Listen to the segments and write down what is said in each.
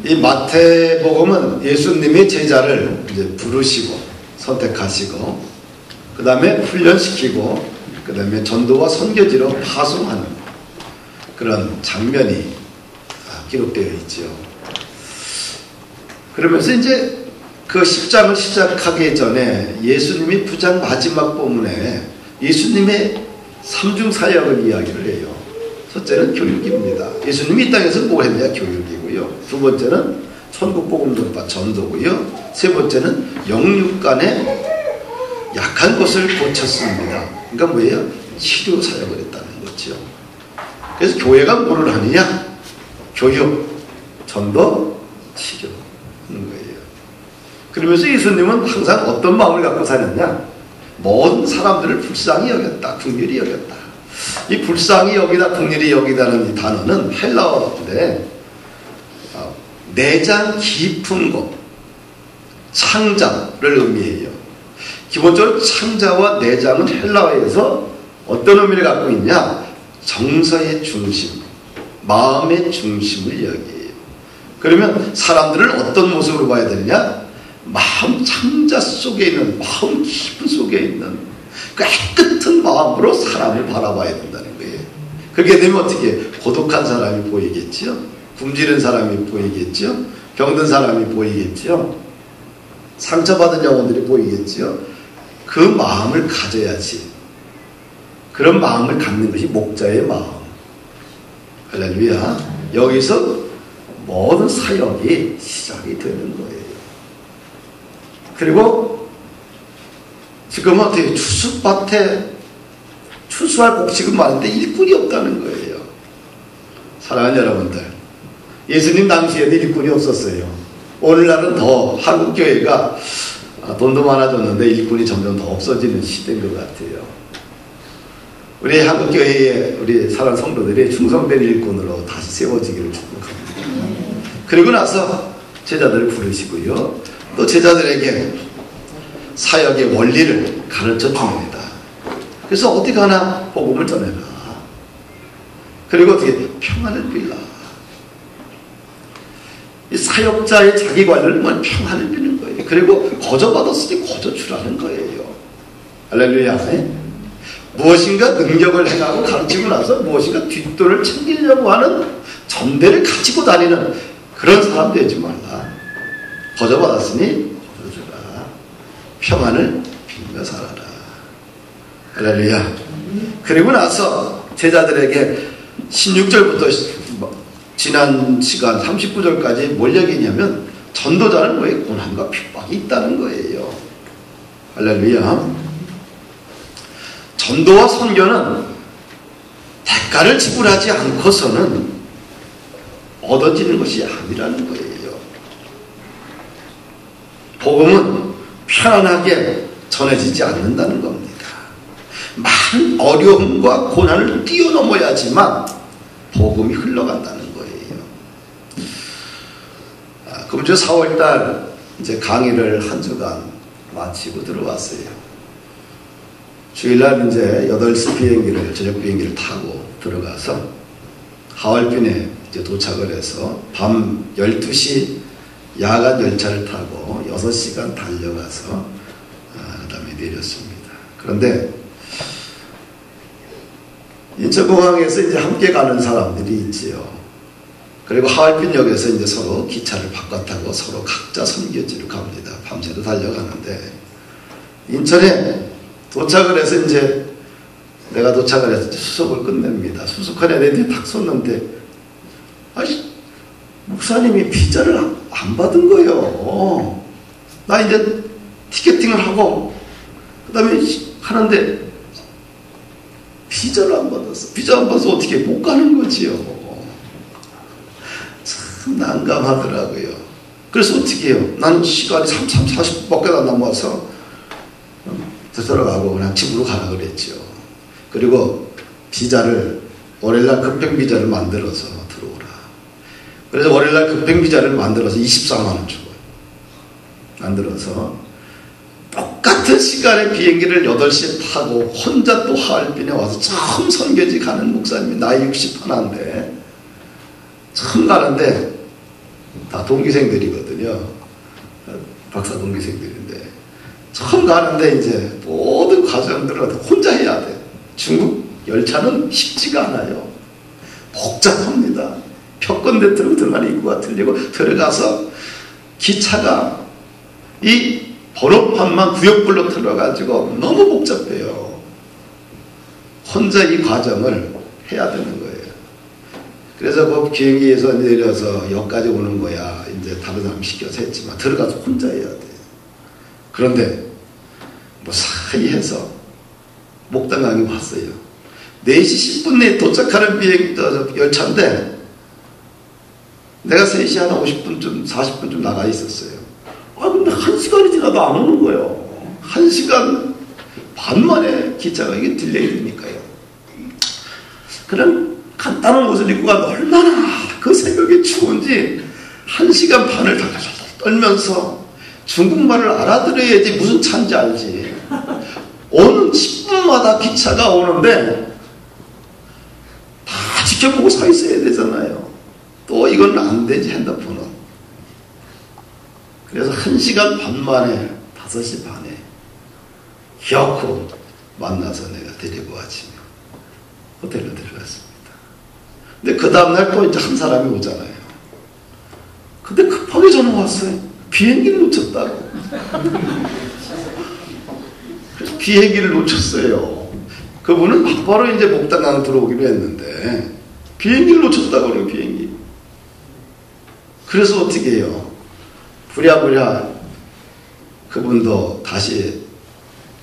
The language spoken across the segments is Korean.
이 마태복음은 예수님이 제자를 이제 부르시고 선택하시고 그 다음에 훈련시키고 그 다음에 전도와 선교지로 파송하는 그런 장면이 기록되어 있죠. 그러면서 이제 그 10장을 시작하기 전에 예수님이 9장 마지막 본문에 예수님의 삼중사역을 이야기를 해요. 첫째는 교육입니다. 예수님이 이 땅에서 뭘 했냐? 교육이고요. 두 번째는 천국복음 전파 전도고요. 세 번째는 영육간의 약한 것을 고쳤습니다. 그러니까 뭐예요? 치료 사역을 했다는 거죠. 그래서 교회가 뭐를 하느냐? 교육, 전도, 치료 하는 거예요. 그러면서 예수님은 항상 어떤 마음을 갖고 사셨냐? 모든 사람들을 불쌍히 여겼다. 긍휼히 여겼다. 이 불쌍히 여기다, 긍휼히 여기다는 이 단어는 헬라어인데 내장 깊은 것, 창자를 의미해요. 기본적으로 창자와 내장은 헬라어에서 어떤 의미를 갖고 있냐? 정서의 중심, 마음의 중심을 이야기해요. 그러면 사람들을 어떤 모습으로 봐야 되느냐? 마음 창자 속에 있는, 마음 깊은 속에 있는 깨끗한 마음으로 사람을 바라봐야 된다는 거예요. 그렇게 되면 어떻게? 고독한 사람이 보이겠지요? 굶주린 사람이 보이겠지요? 병든 사람이 보이겠지요? 상처받은 영혼들이 보이겠지요? 그 마음을 가져야지. 그런 마음을 갖는 것이 목자의 마음. 할렐루야. 여기서 모든 사역이 시작이 되는 거예요. 그리고 지금 어떻게 추수밭에 추수할 곡식은 많은데 일꾼이 없다는 거예요. 사랑하는 여러분들, 예수님 당시에는 일꾼이 없었어요. 오늘날은 더 한국교회가 돈도 많아졌는데 일꾼이 점점 더 없어지는 시대인 것 같아요. 우리 한국교회에 우리 사랑하는 성도들이 충성된 일꾼으로 다시 세워지기를 축복합니다. 그리고 나서 제자들을 부르시고요. 또 제자들에게 사역의 원리를 가르쳐 줍니다. 그래서 어디 가나 복음을 전해라. 그리고 어떻게 평안을 빌라. 이 사역자의 자기 관리를 뭐 평안을 비는 거예요. 그리고 거저 받았으니 거저 주라는 거예요. 할렐루야. 무엇인가 능력을 행하고 가르치고 나서 무엇인가 뒷돈을 챙기려고 하는 전대를 가지고 다니는 그런 사람 되지 말라. 거저 받았으니 거저 주라. 평안을 빌며 살아라. 할렐루야. 그리고 나서 제자들에게 16절부터 지난 시간 39절까지 뭘 얘기냐면 전도자는 왜 고난과 핍박이 있다는 거예요. 할렐루야. 전도와 선교는 대가를 지불하지 않고서는 얻어지는 것이 아니라는 거예요. 복음은 편안하게 전해지지 않는다는 겁니다. 많은 어려움과 고난을 뛰어넘어야지만 복음이 흘러간다는 거예요. 그럼 저 4월달 이제 강의를 한 주간 마치고 들어왔어요. 주일날 이제 8시 비행기를, 저녁 비행기를 타고 들어가서 하얼빈에 이제 도착을 해서 밤 12시 야간 열차를 타고 6시간 달려가서 그 다음에 내렸습니다. 그런데 인천공항에서 이제 함께 가는 사람들이 있지요. 그리고 하얼빈역에서 이제 서로 기차를 바꿔 타고 서로 각자 선교지로 갑니다. 밤새도 달려가는데 인천에 도착을 해서 이제 내가 도착을 해서 수속을 끝냅니다. 수속한 애들이 딱 섰는데 아니 목사님이 비자를 안 받은 거예요. 나 이제 티켓팅을 하고 그 다음에 하는데 비자를 안 받았어. 비자 안 받아서 어떻게 못 가는 거지요. 참 난감하더라고요. 그래서 어떻게 해요? 난 시간이 40분밖에 안 남아서 되돌아가고 그냥 집으로 가라 그랬죠. 그리고 비자를 월요일날 급행 비자를 만들어서 들어오라. 그래서 월요일날 급행 비자를 만들어서 24만 원 주고 만들어서 똑같은 시간에 비행기를 8시에 타고 혼자 또 하얼빈에 와서 처음 선교지 가는 목사님이 나이 61인데 처음 가는데 다 동기생들이거든요. 박사 동기생들인데 처음 가는데 이제 모든 과정들을 혼자 해야 돼. 중국 열차는 쉽지가 않아요. 복잡합니다. 표건대 들어가는 입구가 틀리고 들어가서 기차가 이 번호판만 구역별로 들어가지고 너무 복잡해요. 혼자 이 과정을 해야 되는 거예요. 그래서 그 비행기에서 내려서 역까지 오는 거야. 이제 다른 사람 시켜서 했지만 들어가서 혼자 해야 돼. 그런데 무사히 해서 목당강이 왔어요. 4시 10분 내에 도착하는 열차인데 내가 3시 한 50분쯤 40분쯤 나가 있었어요. 근데 1시간이 지나도 안 오는 거예요. 1시간 반 만에 기차가 이게 딜레이 되니까요. 그냥 간단한 옷을 입고 가면 얼마나 그 새벽에 추운지 1시간 반을 떨면서 중국말을 알아들어야지 무슨 차인지 알지. 오는 10분마다 기차가 오는데 다 지켜보고 서 있어야 되잖아요. 또 이건 안 되지, 핸드폰은. 그래서 1시간 반 만에 5시 반에 기어코 만나서 내가 데리고 아침에 호텔로 데려갔습니다. 근데 그 다음날 또 이제 한 사람이 오잖아요. 근데 급하게 전화 왔어요. 비행기를 놓쳤다고. 그래서 비행기를 놓쳤어요. 그분은 바로 이제 목당강 들어오기로 했는데 비행기를 놓쳤다고 그래요. 비행기. 그래서 어떻게 해요? 부랴부랴 그분도 다시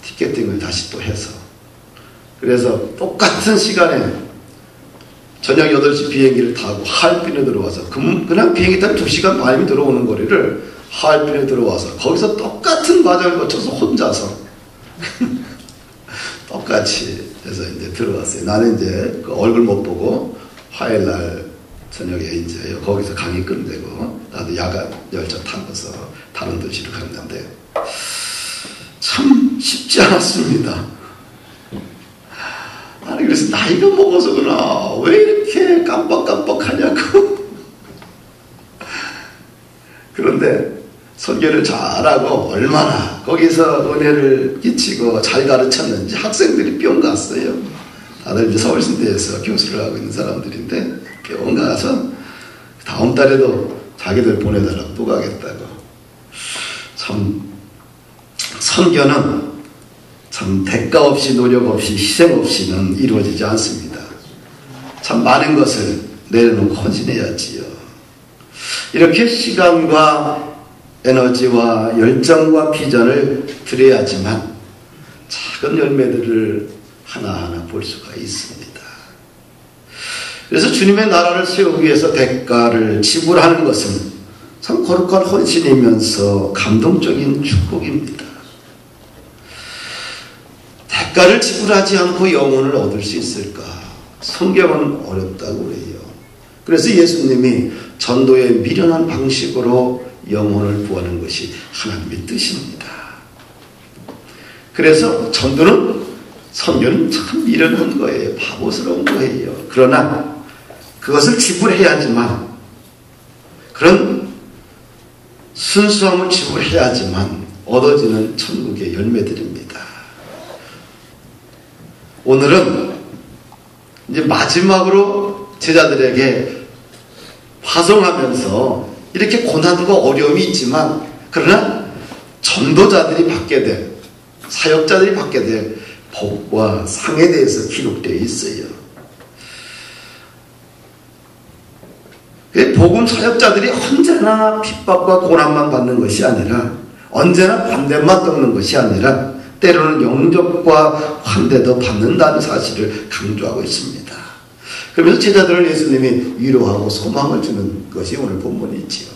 티켓팅을 다시 또 해서 그래서 똑같은 시간에 저녁 8시 비행기를 타고 하얼빈에 들어와서 그냥 비행기 타면 2시간 반이면 들어오는 거리를 하얼빈에 들어와서 거기서 똑같은 과정을 거쳐서 혼자서 똑같이 해서 이제 들어왔어요. 나는 이제 그 얼굴 못 보고 화요일날 저녁에 이제 거기서 강의 끝내고 나도 야간 열차 타고서 다른 도시로 갔는데 참 쉽지 않았습니다. 아니 그래서 나이가 먹어서구나. 왜 이렇게 깜빡깜빡하냐고. 그런데 설교를 잘하고 얼마나 거기서 은혜를 끼치고 잘 가르쳤는지 학생들이 뿅 갔어요. 다들 이제 서울신대에서 교수를 하고 있는 사람들인데 뿅 가서 다음 달에도 자기들 보내달라고 또 가겠다고. 참 선교는 참 대가 없이 노력 없이 희생 없이는 이루어지지 않습니다. 참 많은 것을 내려놓고 헌신해야지요. 이렇게 시간과 에너지와 열정과 비전을 드려야지만 작은 열매들을 하나하나 볼 수가 있습니다. 그래서 주님의 나라를 세우기 위해서 대가를 지불하는 것은 참 거룩한 헌신이면서 감동적인 축복입니다. 대가를 지불하지 않고 영혼을 얻을 수 있을까? 성경은 어렵다고 그래요. 그래서 예수님이 전도에 미련한 방식으로 영혼을 구하는 것이 하나님의 뜻입니다. 그래서 전도는 선교는 참 미련한 거예요. 바보스러운 거예요. 그러나 그것을 지불해야지만 그런 순수함을 지불해야지만 얻어지는 천국의 열매들입니다. 오늘은 이제 마지막으로 제자들에게 화송하면서 이렇게 고난과 어려움이 있지만 그러나 전도자들이 받게 될 사역자들이 받게 될 복과 상에 대해서 기록되어 있어요. 복음 사역자들이 언제나 핍박과 고난만 받는 것이 아니라 언제나 반대만 겪는 것이 아니라 때로는 영접과 환대도 받는다는 사실을 강조하고 있습니다. 그러면서 제자들을 예수님이 위로하고 소망을 주는 것이 오늘 본문이지요.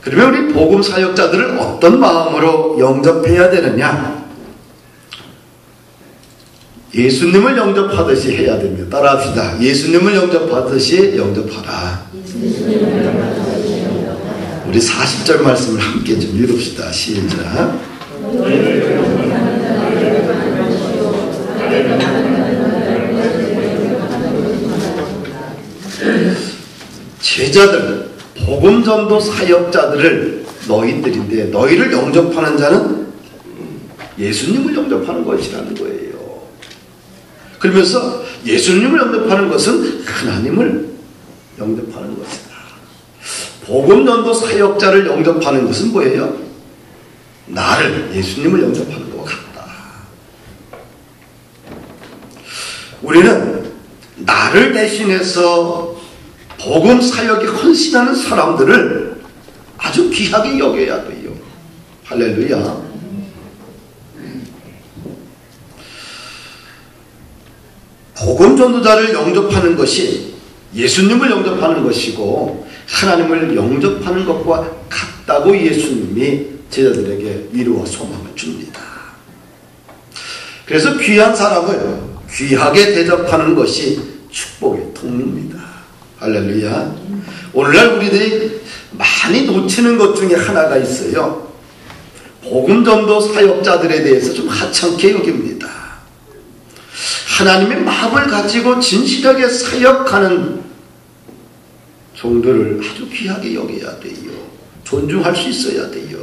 그러면 우리 복음 사역자들을 어떤 마음으로 영접해야 되느냐? 예수님을 영접하듯이 해야 됩니다. 따라합시다. 예수님을 영접하듯이 영접하라. 우리 40절 말씀을 함께 좀 읽읍시다. 시작. 제자들, 복음 전도 사역자들을 너희들인데 너희를 영접하는 자는 예수님을 영접하는 것이라는 거예요. 그러면서 예수님을 영접하는 것은 하나님을 영접하는 것이다. 복음 전도 사역자를 영접하는 것은 뭐예요? 나를, 예수님을 영접하는 것과 같다. 우리는 나를 대신해서 복음 사역에 헌신하는 사람들을 아주 귀하게 여겨야 돼요. 할렐루야. 복음 전도자를 영접하는 것이 예수님을 영접하는 것이고 하나님을 영접하는 것과 같다고 예수님이 제자들에게 위로와 소망을 줍니다. 그래서 귀한 사람을 귀하게 대접하는 것이 축복의 통로입니다. 할렐루야. 오늘날 우리들이 많이 놓치는 것 중에 하나가 있어요. 복음 전도 사역자들에 대해서 좀 하찮게 여깁니다. 하나님의 마음을 가지고 진실하게 사역하는 종들을 아주 귀하게 여겨야 돼요. 존중할 수 있어야 돼요.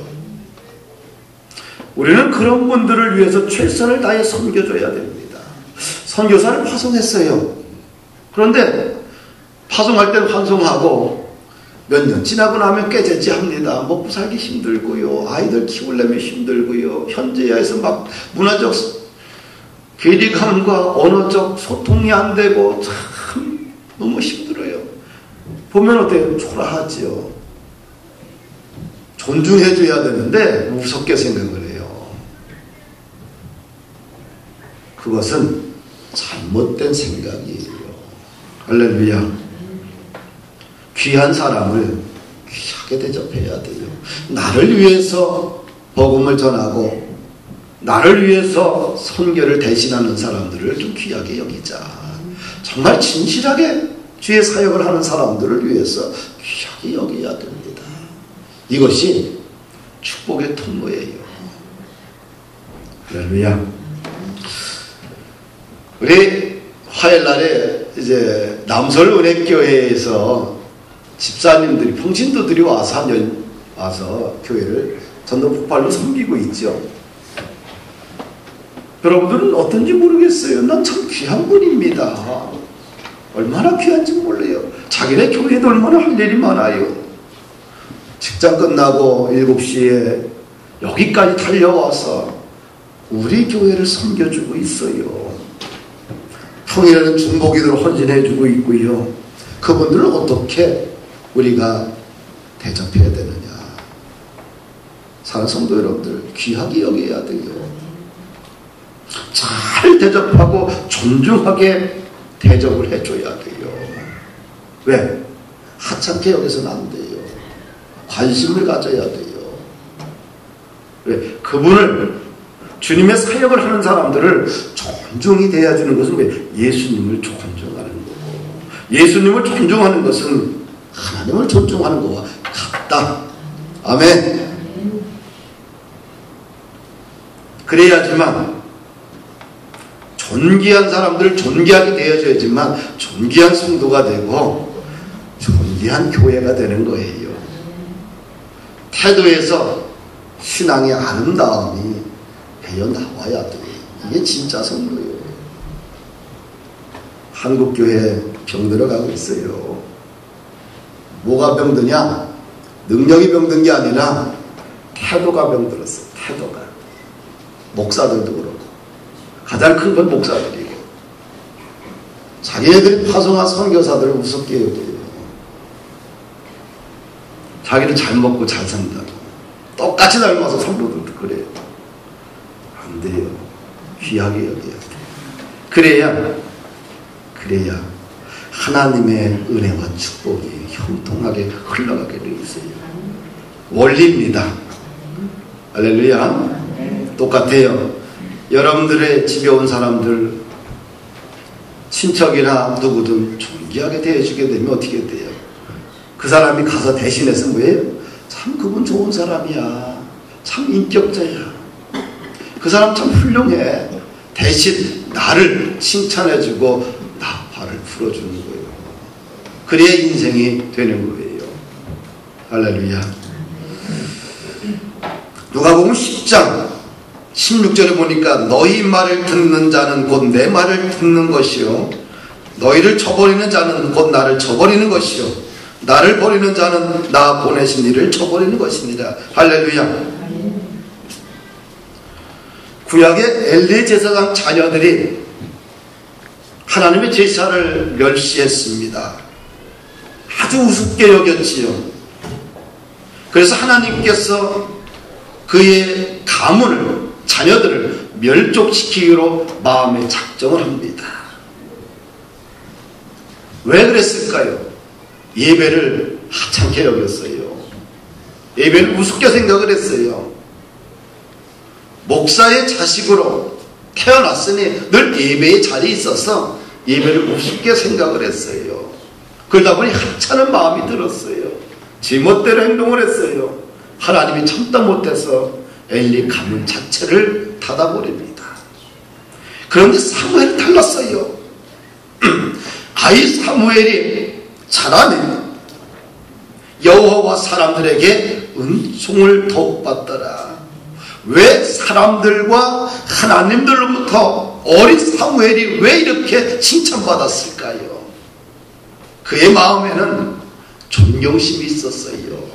우리는 그런 분들을 위해서 최선을 다해 섬겨줘야 됩니다. 선교사를 파송했어요. 그런데 파송할 때는 환송하고 몇 년 지나고 나면 꾀죄죄합니다. 먹고 살기 힘들고요. 아이들 키우려면 힘들고요. 현재야에서 막 문화적 괴리감과 언어적 소통이 안 되고 참 너무 힘들어요. 보면 어때요? 초라하지요. 존중해줘야 되는데 무섭게 생각을 해요. 그것은 잘못된 생각이에요. 할렐루야. 귀한 사람을 귀하게 대접해야 돼요. 나를 위해서 복음을 전하고 나를 위해서 선교를 대신하는 사람들을 좀 귀하게 여기자. 정말 진실하게 주의 사역을 하는 사람들을 위해서 귀하게 여겨야 됩니다. 이것이 축복의 통로예요. 할렐루야. 우리 화요일날에 이제 남설은행교회에서 집사님들이, 평신도들이 와서 와서 교회를 전도 폭발로 섬기고 있죠. 여러분들은 어떤지 모르겠어요. 난 참 귀한 분입니다. 얼마나 귀한지 몰라요. 자기네 교회도 얼마나 할 일이 많아요. 직장 끝나고 7시에 여기까지 달려와서 우리 교회를 섬겨주고 있어요. 평일에는 중보기도로 헌신해주고 있고요. 그분들을 어떻게 우리가 대접해야 되느냐. 사랑하는 성도 여러분들, 귀하게 여겨야 돼요. 잘 대접하고 존중하게 대접을 해줘야 돼요. 왜? 하찮게 여기서는 안 돼요. 관심을 가져야 돼요. 왜? 그분을, 주님의 사역을 하는 사람들을 존중이 대해주는 것은 왜? 예수님을 존중하는 거고, 예수님을 존중하는 것은 하나님을 존중하는 것과 같다. 아멘. 그래야지만 존귀한 사람들을 존귀하게 대해줘야지만 존귀한 성도가 되고 존귀한 교회가 되는 거예요. 태도에서 신앙의 아름다움이 배어나와야 돼. 이게 진짜 성도예요. 한국교회 병들어가고 있어요. 뭐가 병드냐? 능력이 병든 게 아니라 태도가 병들었어요. 태도가. 목사들도 그렇고 가장 큰 건 목사들이고 자기네들이 파송한 선교사들을 우습게 여겨요. 자기는 잘 먹고 잘 산다고 똑같이 닮아서 성도들도 그래요. 안 돼요. 귀하게 여겨야 돼요. 그래야 하나님의 은혜와 축복이 형통하게 흘러가게 되어 있어요. 원리입니다. 할렐루야. 똑같아요. 여러분들의 집에 온 사람들, 친척이나 누구든 존귀하게 대해주게 되면 어떻게 돼요? 그 사람이 가서 대신해서 뭐예요? 참 그분 좋은 사람이야. 참 인격자야. 그 사람 참 훌륭해. 대신 나를 칭찬해주고 나 발을 풀어주는 거예요. 그래야 인생이 되는 거예요. 할렐루야. 누가복음 10장 16절에 보니까 너희 말을 듣는 자는 곧 내 말을 듣는 것이요 너희를 저버리는 자는 곧 나를 저버리는 것이요 나를 버리는 자는 나 보내신 이를 저버리는 것이니라. 할렐루야. 구약의 엘리 제사장 자녀들이 하나님의 제사를 멸시했습니다. 아주 우습게 여겼지요. 그래서 하나님께서 그의 가문을, 자녀들을 멸족시키기로 마음의 작정을 합니다. 왜 그랬을까요? 예배를 하찮게 여겼어요. 예배를 우습게 생각을 했어요. 목사의 자식으로 태어났으니 늘 예배의 자리에 있어서 예배를 우습게 생각을 했어요. 그러다 보니 하찮은 마음이 들었어요. 제멋대로 행동을 했어요. 하나님이 참다 못해서 엘리 가문 자체를 닫아버립니다. 그런데 사무엘이 달랐어요. 아이 사무엘이 자라면 여호와와 사람들에게 은총을 더욱 받더라. 왜 사람들과 하나님들로부터 어린 사무엘이 왜 이렇게 칭찬받았을까요? 그의 마음에는 존경심이 있었어요.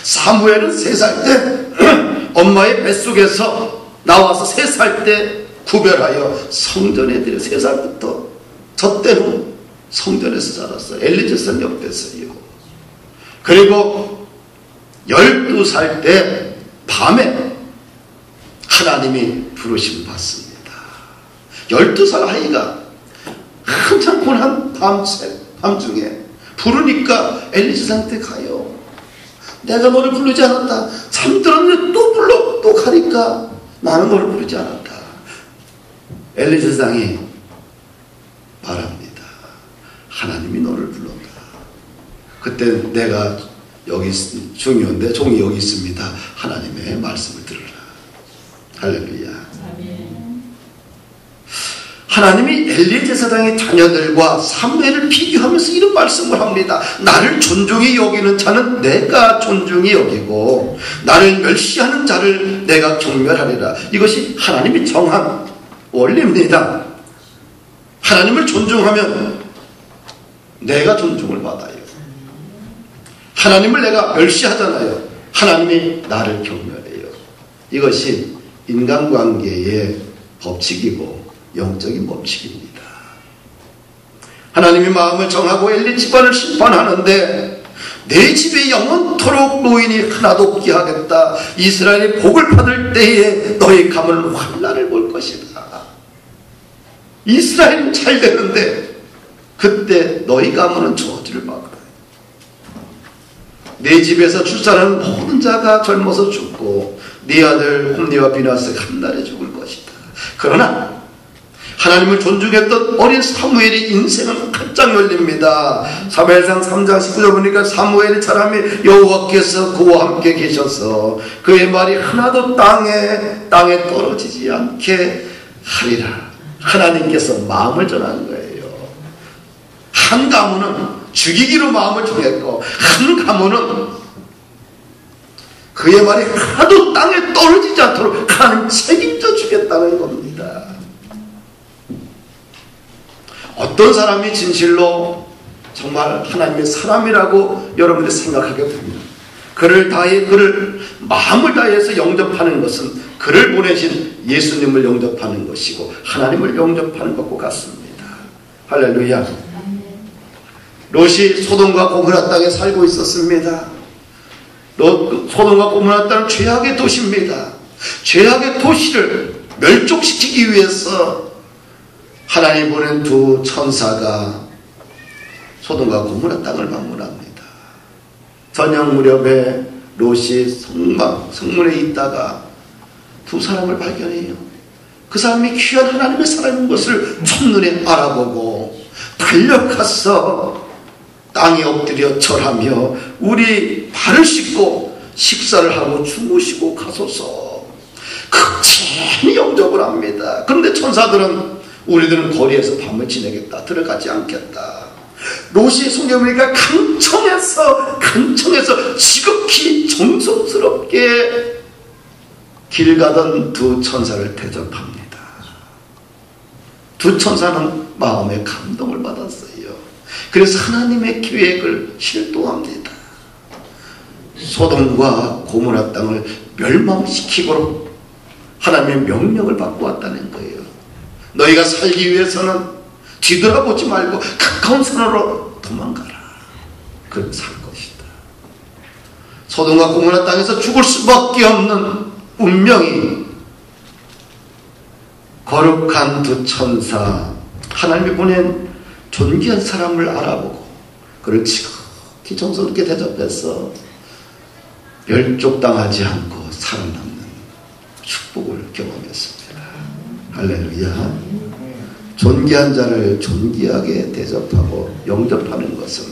사무엘은 3살 때 엄마의 뱃속에서 나와서 3살 때 구별하여 성전에 들여 3살부터 저 때는 성전에서 자랐어요. 엘리 제사장 옆에서요. 그리고 12살 때 밤에 하나님이 부르심 받습니다. 12살 아이가 한참 고난 밤중에 부르니까 엘리 제사장한테 가요. 내가 너를 부르지 않았다. 잠들었는데 또 불러. 또 가니까 나는 너를 부르지 않았다. 엘리 제사장이 말합니다. 하나님이 너를 불렀다. 그때 내가 여기 중요한데 종이 여기 있습니다. 하나님의 말씀을 들으라. 할렐루야. 하나님이 엘리 제사장의 자녀들과 사무엘을 비교하면서 이런 말씀을 합니다. 나를 존중히 여기는 자는 내가 존중히 여기고 나를 멸시하는 자를 내가 경멸하리라. 이것이 하나님이 정한 원리입니다. 하나님을 존중하면 내가 존중을 받아요. 하나님을 내가 멸시하잖아요. 하나님이 나를 경멸해요. 이것이 인간관계의 법칙이고 영적인 법칙입니다. 하나님이 마음을 정하고 엘리 집안을 심판하는데 내 집에 영원토록 노인이 하나도 없게 하겠다. 이스라엘이 복을 받을 때에 너희 가문은 환난을 볼 것이다. 이스라엘은 잘 되는데 그때 너희 가문은 저주를 받아요. 내 집에서 출산하는 모든 자가 젊어서 죽고 네 아들 홈니와 비나스가 한날에 죽을 것이다. 그러나 하나님을 존중했던 어린 사무엘의 인생은 활짝 열립니다. 사무엘상 3장 19절 보니까 사무엘이 자라매 여호와께서 그와 함께 계셔서 그의 말이 하나도 땅에 떨어지지 않게 하리라. 하나님께서 마음을 전하는 거예요. 한 가문은 죽이기로 마음을 정했고 한 가문은 그의 말이 하나도 땅에 떨어지지 않도록 하나님 책임져 주겠다는 겁니다. 어떤 사람이 진실로 정말 하나님의 사람이라고 여러분들이 생각하게 됩니다. 그를 마음을 다해서 영접하는 것은 그를 보내신 예수님을 영접하는 것이고 하나님을 영접하는 것과 같습니다. 할렐루야. 롯이 소돔과 고모라 땅에 살고 있었습니다. 소돔과 고모라 땅은 죄악의 도시입니다. 죄악의 도시를 멸족시키기 위해서 하나님 보낸 두 천사가 소돔과 고모라 땅을 방문합니다. 저녁 무렵에 롯이 성문에 있다가 두 사람을 발견해요. 그 사람이 귀한 하나님의 사람인 것을 첫눈에 알아보고 달려가서 땅에 엎드려 절하며 우리 발을 씻고 식사를 하고 주무시고 가소서. 극진히 영접을 합니다. 그런데 천사들은 우리들은 거리에서 밤을 지내겠다. 들어가지 않겠다. 롯이 성경이니까 강청해서 지극히 정성스럽게 길 가던 두 천사를 대접합니다. 두 천사는 마음에 감동을 받았어요. 그래서 하나님의 계획을 실도합니다. 소돔과 고모라 땅을 멸망시키고 하나님의 명령을 받고 왔다는 거예요. 너희가 살기 위해서는 뒤돌아보지 말고 가까운 산으로 도망가라. 그렇게 살 것이다. 소돔과 고모라 땅에서 죽을 수밖에 없는 운명이 거룩한 두 천사, 하나님이 보낸 존귀한 사람을 알아보고 그를 지극히 정성스럽게 대접해서 멸족당하지 않고 살아남는 축복을 경험했습니다. 할렐루야. 존귀한 자를 존귀하게 대접하고 영접하는 것은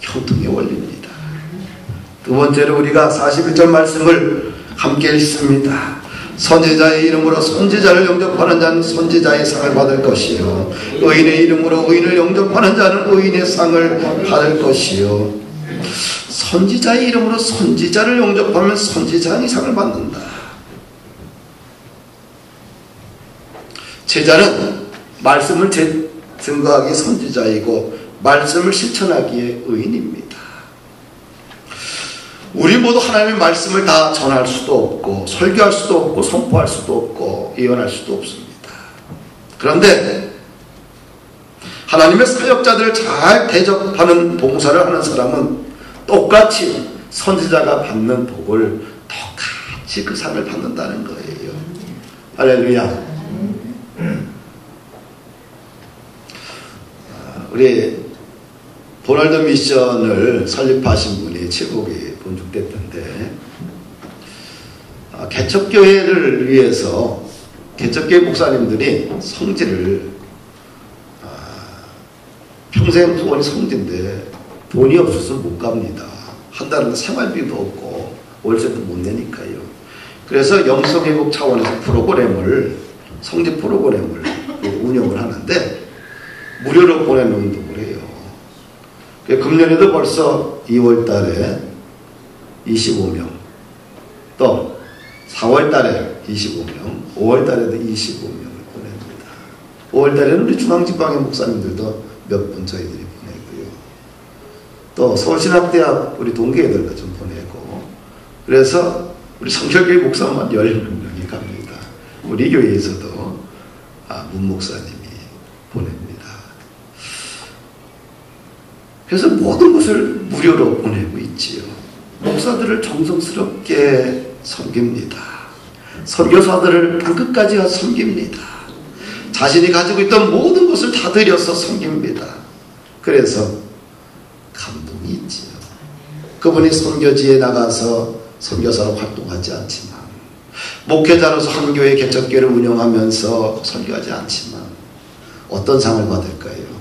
형통의 원리입니다. 두 번째로 우리가 41절 말씀을 함께 읽습니다. 선지자의 이름으로 선지자를 영접하는 자는 선지자의 상을 받을 것이요, 의인의 이름으로 의인을 영접하는 자는 의인의 상을 받을 것이요. 선지자의 이름으로 선지자를 영접하면 선지자의 상을 받는다. 제자는 말씀을 증거하기에 선지자이고 말씀을 실천하기에 의인입니다. 우리 모두 하나님의 말씀을 다 전할 수도 없고 설교할 수도 없고 선포할 수도 없고 예언할 수도 없습니다. 그런데 하나님의 사역자들을 잘 대접하는 봉사를 하는 사람은 똑같이 선지자가 받는 복을 똑같이 그 상을 받는다는 거예요. 할렐루야. 우리 도널드 미션을 설립하신 분이 체복이 본죽됐던데, 개척교회를 위해서 개척교회 목사님들이 성지를 평생 소원이 성지인데 돈이 없어서 못 갑니다. 한 달은 생활비도 없고 월세도 못 내니까요. 그래서 영성회복 차원에서 성지 프로그램을 운영을 하는데 무료로 보내는 운동을 해요. 금년에도 벌써 2월 달에 25명, 또 4월 달에 25명, 5월 달에도 25명을 보냅니다. 5월 달에는 우리 중앙지방의 목사님들도 몇 분 저희들이 보내고요. 또 서울신학대학 우리 동기애들도 좀 보내고, 그래서 우리 성결교회 목사만 10명이 갑니다. 우리 교회에서도 문 목사님이 보냅니다. 그래서 모든 것을 무료로 보내고 있지요. 목사들을 정성스럽게 섬깁니다. 선교사들을 땅끝까지 가서 섬깁니다. 자신이 가지고 있던 모든 것을 다 들여서 섬깁니다. 그래서 감동이 있지요. 그분이 선교지에 나가서 선교사로 활동하지 않지만, 목회자로서 한 교회 개척교회를 운영하면서 선교하지 않지만 어떤 상을 받을까요?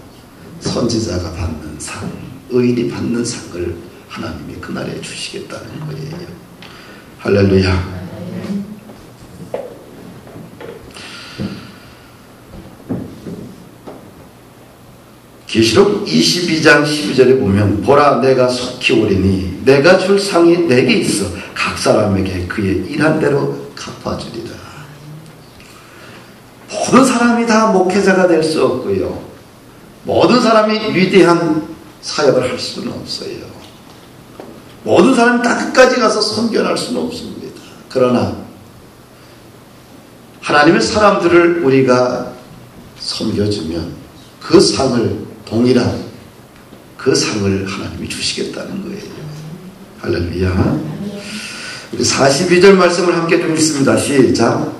선지자가 받는 상, 의인이 받는 상을 하나님이 그날에 주시겠다는 거예요. 할렐루야. 계시록 22장 12절에 보면, 보라 내가 속히 오리니 내가 줄 상이 내게 있어 각 사람에게 그의 일한 대로 갚아주리라. 모든 사람이 다 목회자가 될 수 없고요, 모든 사람이 위대한 사역을 할 수는 없어요. 모든 사람이 다 끝까지 가서 선교할 수는 없습니다. 그러나 하나님의 사람들을 우리가 섬겨주면 그 상을, 동일한 그 상을 하나님이 주시겠다는 거예요. 할렐루야. 우리 42절 말씀을 함께 좀 읽습니다. 시작.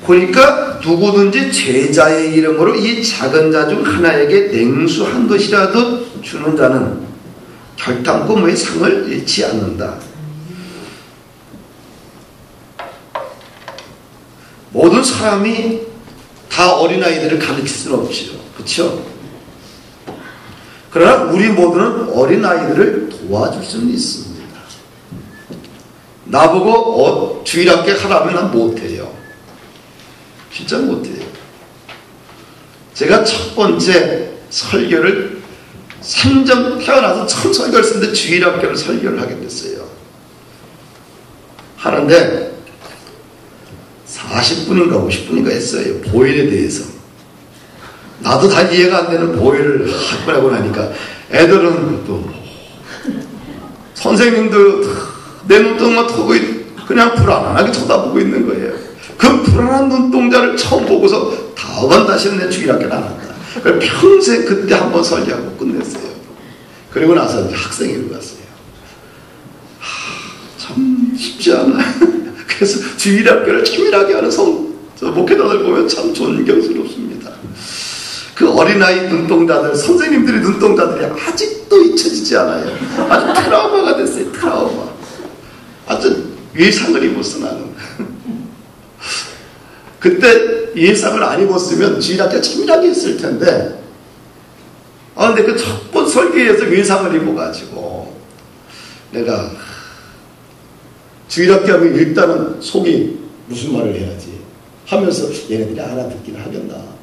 그러니까 누구든지 제자의 이름으로 이 작은 자 중 하나에게 냉수 한 것이라도 주는 자는 결단코 뭐의 상을 잃지 않는다. 모든 사람이 다 어린아이들을 가르칠 수는 없지요. 그렇죠? 그러나 우리 모두는 어린아이들을 도와줄 수는 있습니다. 나보고 주일학교 하라면 난 못해요. 진짜 못해요. 제가 첫 번째 설교를 태어나서 처음 설교를 쓰는데 주일학교를 설교를 하게 됐어요. 하는데 40분인가 50분인가 했어요. 보일에 대해서. 나도 다 이해가 안 되는 보일을 하고 나니까 애들은 또 선생님도 내 눈동만 보고 그냥 불안하게 쳐다보고 있는 거예요. 그 불안한 눈동자를 처음 보고서 다시는 내 주일학교는 안 한다. 평생 그때 한번 설교하고 끝냈어요. 그리고 나서 이제 학생회로 갔어요. 참 쉽지 않아. 그래서 주일학교를 치밀하게 하는 목회자들 보면 참 존경스럽습니다. 그 어린아이 눈동자들, 선생님들의 눈동자들이 아직도 잊혀지지 않아요. 아주 트라우마가 됐어요. 트라우마. 아주 예상을 입었어 나는. 그때 예상을 안 입었으면 주일학교 치밀하게 했을 텐데, 근데 그 첫 번 설교에서 예상을 입어가지고 내가 주일학교 하면 일단은 속이 무슨 말을 해야지 하면서 얘네들이 알아듣기는 하겠나.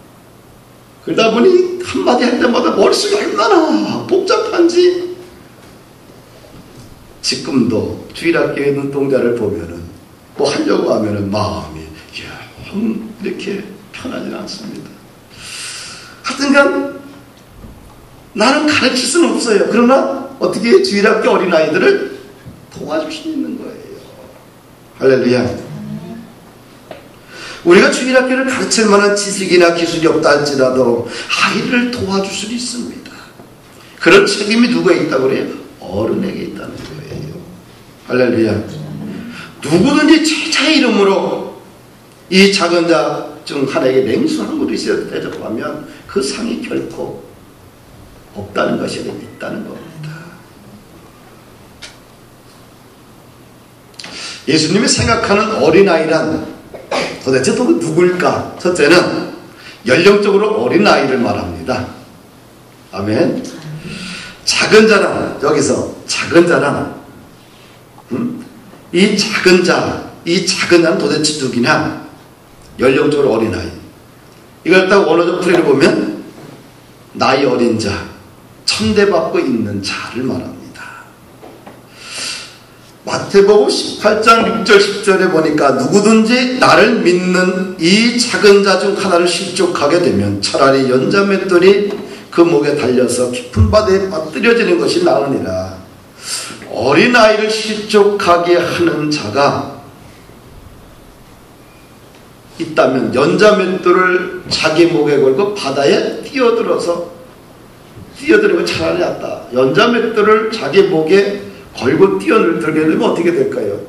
그러다 보니 한마디 할 때마다 머릿속이 얼마나 복잡한지. 지금도 주일학교의 눈동자를 보면은 뭐 하려고 하면은 마음이 이렇게 편하지는 않습니다. 하여튼간 나는 가르칠 수는 없어요. 그러나 어떻게 주일학교 어린아이들을 도와줄 수 있는 거예요. 할렐루야. 우리가 주일학교를 가르칠 만한 지식이나 기술이 없다 할지라도 아이를 도와줄 수 있습니다. 그런 책임이 누구에 있다고 그래요? 어른에게 있다는 거예요. 할렐루야. 누구든지 제자의 이름으로 이 작은 자 중 하나에게 냉수 한 그릇이라도 대접하면 그 상이 결코 없다는 것이 아니라 있다는 겁니다. 예수님이 생각하는 어린아이란 도대체 또 누굴까? 첫째는 연령적으로 어린아이를 말합니다. 아멘. 작은 자란, 여기서 작은 자란, 이 작은 자는 도대체 누구냐? 연령적으로 어린아이. 이걸 딱 원어적 풀이를 보면 나이 어린 자, 천대받고 있는 자를 말합니다. 마태복음 18장 6절 10절에 보니까 누구든지 나를 믿는 이 작은 자 중 하나를 실족하게 되면 차라리 연자맷돌이 그 목에 달려서 깊은 바다에 빠뜨려지는 것이 나으니라. 어린아이를 실족하게 하는 자가 있다면 연자맷돌을 자기 목에 걸고 바다에 뛰어들고 차라리 낫다. 연자맷돌을 자기 목에 걸고 뛰어들게 되면 어떻게 될까요?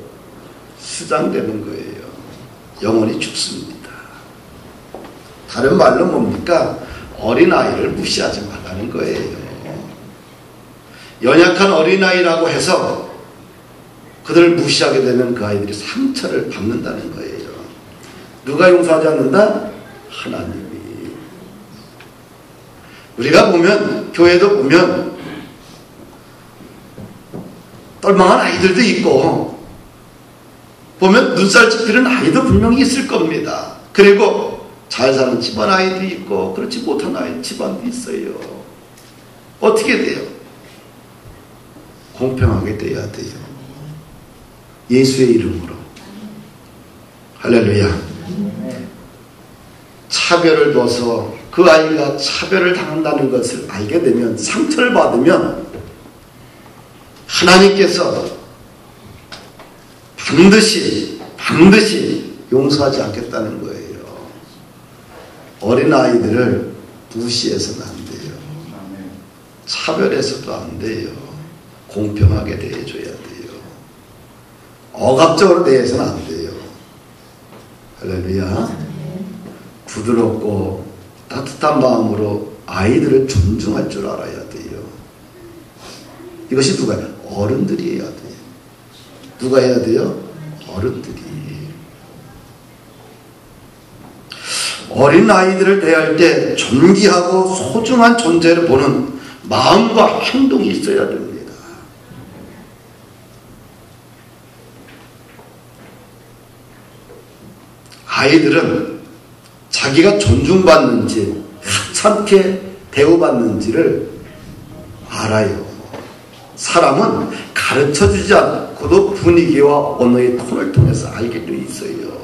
수장되는 거예요. 영원히 죽습니다. 다른 말로 뭡니까? 어린아이를 무시하지 말라는 거예요. 연약한 어린아이라고 해서 그들을 무시하게 되면 그 아이들이 상처를 받는다는 거예요. 누가 용서하지 않는다? 하나님이. 우리가 보면, 교회도 보면 똘망한 아이들도 있고 보면 눈살 찌푸리는 아이도 분명히 있을 겁니다. 그리고 잘 사는 집안 아이도 있고 그렇지 못한 아이 집안도 있어요. 어떻게 돼요? 공평하게 돼야 돼요. 예수의 이름으로. 할렐루야. 차별을 둬서 그 아이가 차별을 당한다는 것을 알게 되면, 상처를 받으면 하나님께서 반드시 용서하지 않겠다는 거예요. 어린아이들을 무시해서는 안 돼요. 차별해서도 안 돼요. 공평하게 대해줘야 돼요. 억압적으로 대해서는 안 돼요. 할렐루야. 부드럽고 따뜻한 마음으로 아이들을 존중할 줄 알아야 돼요. 이것이 누가 해요? 어른들이 해야 돼요. 누가 해야 돼요? 어른들이. 어린 아이들을 대할 때 존귀하고 소중한 존재를 보는 마음과 행동이 있어야 됩니다. 아이들은 자기가 존중받는지 하찮게 대우받는지를 알아요. 사람은 가르쳐주지 않고도 분위기와 언어의 톤을 통해서 알게 돼 있어요.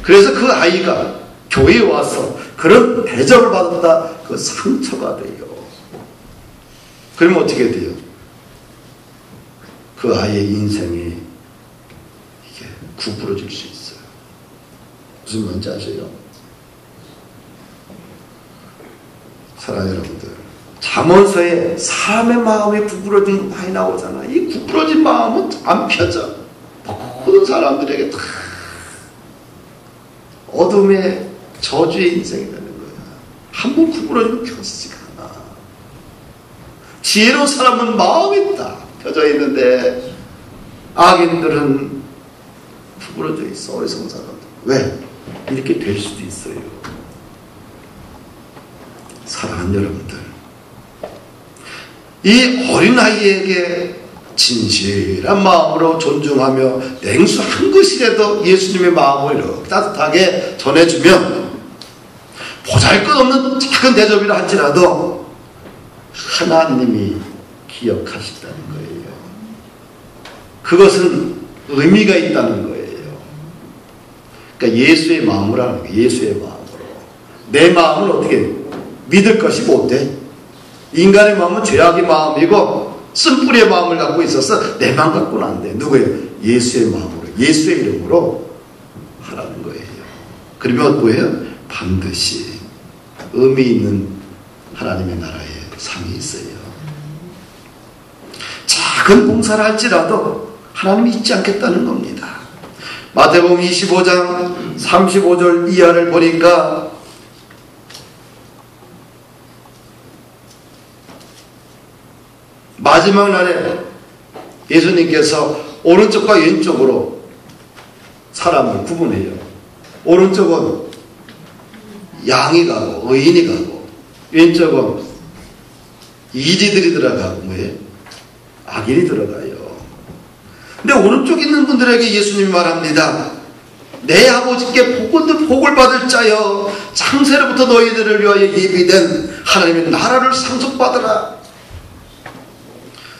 그래서 그 아이가 교회에 와서 그런 대접을 받았다, 그 상처가 돼요. 그러면 어떻게 돼요? 그 아이의 인생이 이게 구부러질 수 있어요. 무슨 말인지 아세요? 사랑하는 여러분들, 잠언서에 사람의 마음이 구부러진 거 많이 나오잖아. 이 구부러진 마음은 안 펴져. 모든 사람들에게 다 어둠의 저주의 인생이 되는 거야. 한 번 구부러지면 펴지지가 않아. 지혜로운 사람은 마음이 다 펴져 있는데 악인들은 구부러져 있어. 어리석은 사람들. 왜? 이렇게 될 수도 있어요. 사랑하는 여러분들, 이 어린아이에게 진실한 마음으로 존중하며 냉수한 것이라도 예수님의 마음을 이렇게 따뜻하게 전해주면 보잘것없는 작은 대접이라 할지라도 하나님이 기억하신다는 거예요. 그것은 의미가 있다는 거예요. 그러니까 예수의 마음으로 하는 거예요. 예수의 마음으로. 내 마음은 어떻게 믿을 것이 못돼. 인간의 마음은 죄악의 마음이고 쓴뿌리의 마음을 갖고 있어서 내 마음 갖고는 안 돼. 누구예요? 예수의 마음으로, 예수의 이름으로 하라는 거예요. 그러면 뭐예요? 반드시 의미 있는 하나님의 나라의 상이 있어요. 작은 봉사를 할지라도 하나님이 잊지 않겠다는 겁니다. 마태복음 25장 35절 이하를 보니까 마지막 날에 예수님께서 오른쪽과 왼쪽으로 사람을 구분해요. 오른쪽은 양이 가고 의인이 가고, 왼쪽은 이지들이 들어가고 뭐예요? 악인이 들어가요. 근데 오른쪽에 있는 분들에게 예수님이 말합니다. 내 아버지께 복을 받을 자여, 창세로부터 너희들을 위하여 예비된 하나님의 나라를 상속받으라.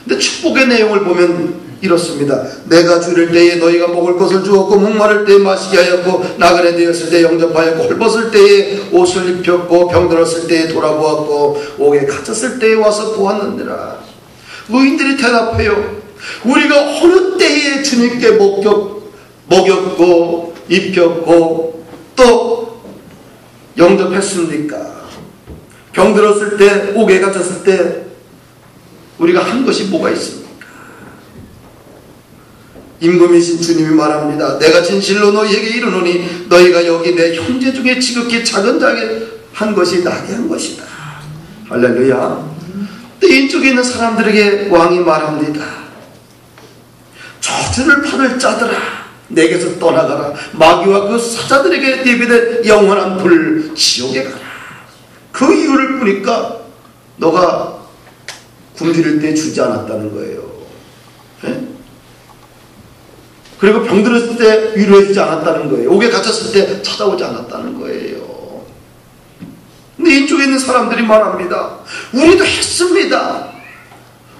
근데 축복의 내용을 보면 이렇습니다. 내가 줄일 때에 너희가 먹을 것을 주었고, 목마를 때에 마시게 하였고, 나그네 되었을 때 영접하였고, 헐벗을 때에 옷을 입혔고, 병들었을 때에 돌아보았고, 옥에 갇혔을 때에 와서 보았느니라. 의인들이 대답해요. 우리가 어느 때에 주님께 먹였고 입혔고 또 영접했습니까? 병들었을 때, 옥에 갇혔을 때 우리가 한 것이 뭐가 있습니까? 임금이신 주님이 말합니다. 내가 진실로 너희에게 이르노니 너희가 여기 내 형제 중에 지극히 작은 자에게 한 것이 나게 한 것이다. 할렐루야. 이쪽에 있는 사람들에게 왕이 말합니다. 저주를 받을 자들아, 내게서 떠나가라. 마귀와 그 사자들에게 예비된 영원한 불 지옥에 가라. 그 이유를 보니까 너가 굶주릴 때 주지 않았다는 거예요. 네? 그리고 병들었을 때 위로해주지 않았다는 거예요. 옥에 갇혔을 때 찾아오지 않았다는 거예요. 근데 이쪽에 있는 사람들이 말합니다. 우리도 했습니다.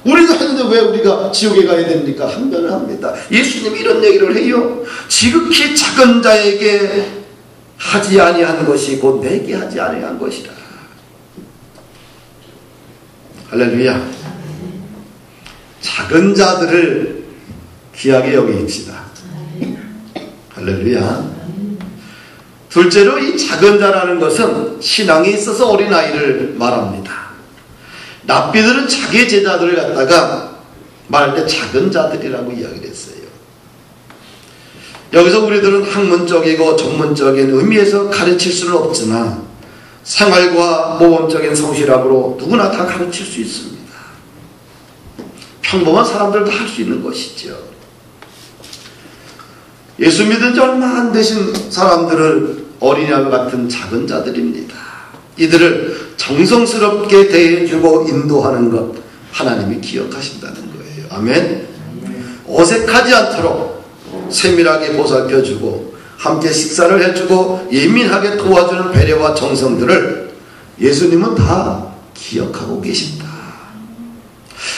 우리도 했는데 왜 우리가 지옥에 가야 됩니까? 항변을 합니다. 예수님이 이런 얘기를 해요. 지극히 작은 자에게 하지 아니한 것이 곧 내게 하지 아니한 것이라. 할렐루야. 작은 자들을 귀하게 여깁시다. 할렐루야. 둘째로 이 작은 자라는 것은 신앙에 있어서 어린아이를 말합니다. 랍비들은 자기 제자들을 갖다가 말할 때 작은 자들이라고 이야기를 했어요. 여기서 우리들은 학문적이고 전문적인 의미에서 가르칠 수는 없지만 생활과 모범적인 성실함으로 누구나 다 가르칠 수 있습니다. 평범한 사람들도 할 수 있는 것이죠. 예수 믿은 지 얼마 안 되신 사람들을 어린아이와 같은 작은 자들입니다. 이들을 정성스럽게 대해주고 인도하는 것 하나님이 기억하신다는 거예요. 아멘. 어색하지 않도록 세밀하게 보살펴주고 함께 식사를 해주고 예민하게 도와주는 배려와 정성들을 예수님은 다 기억하고 계십니다.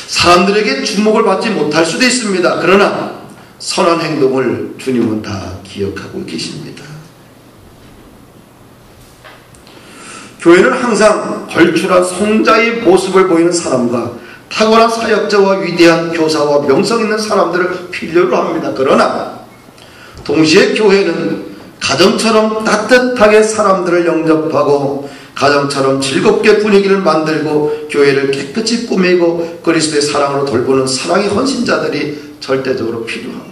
사람들에게 주목을 받지 못할 수도 있습니다. 그러나 선한 행동을 주님은 다 기억하고 계십니다. 교회는 항상 걸출한 성자의 모습을 보이는 사람과 탁월한 사역자와 위대한 교사와 명성 있는 사람들을 필요로 합니다. 그러나 동시에 교회는 가정처럼 따뜻하게 사람들을 영접하고 가정처럼 즐겁게 분위기를 만들고 교회를 깨끗이 꾸미고 그리스도의 사랑으로 돌보는 사랑의 헌신자들이 절대적으로 필요합니다.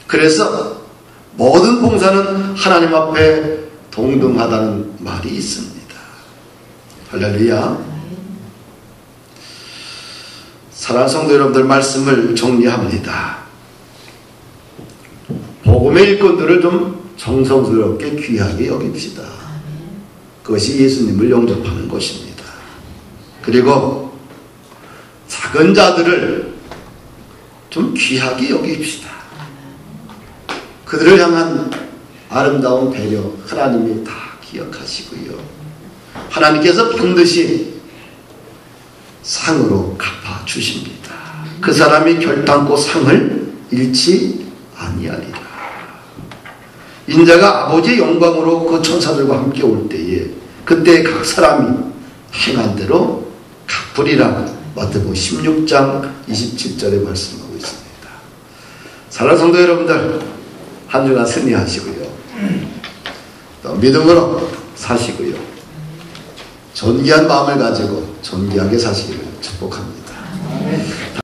그래서 모든 봉사는 하나님 앞에 동등하다는 말이 있습니다. 할렐루야. 사랑하는 성도 여러분들, 말씀을 정리합니다. 복음의 일꾼들을 좀 정성스럽게 귀하게 여깁시다. 그것이 예수님을 영접하는 것입니다. 그리고 작은 자들을 좀 귀하게 여깁시다. 그들을 향한 아름다운 배려 하나님이 다 기억하시고요. 하나님께서 반드시 상으로 갚아주십니다. 그 사람이 결단코 상을 잃지 아니하리라. 인자가 아버지의 영광으로 그 천사들과 함께 올 때에 그때 각 사람이 행한 대로 갚으리라. 마태복음 16장 27절에 말씀하고 있습니다. 사랑하는 성도 여러분들, 한 주간 승리하시고요. 또 믿음으로 사시고요. 존귀한 마음을 가지고 존귀하게 사시기를 축복합니다.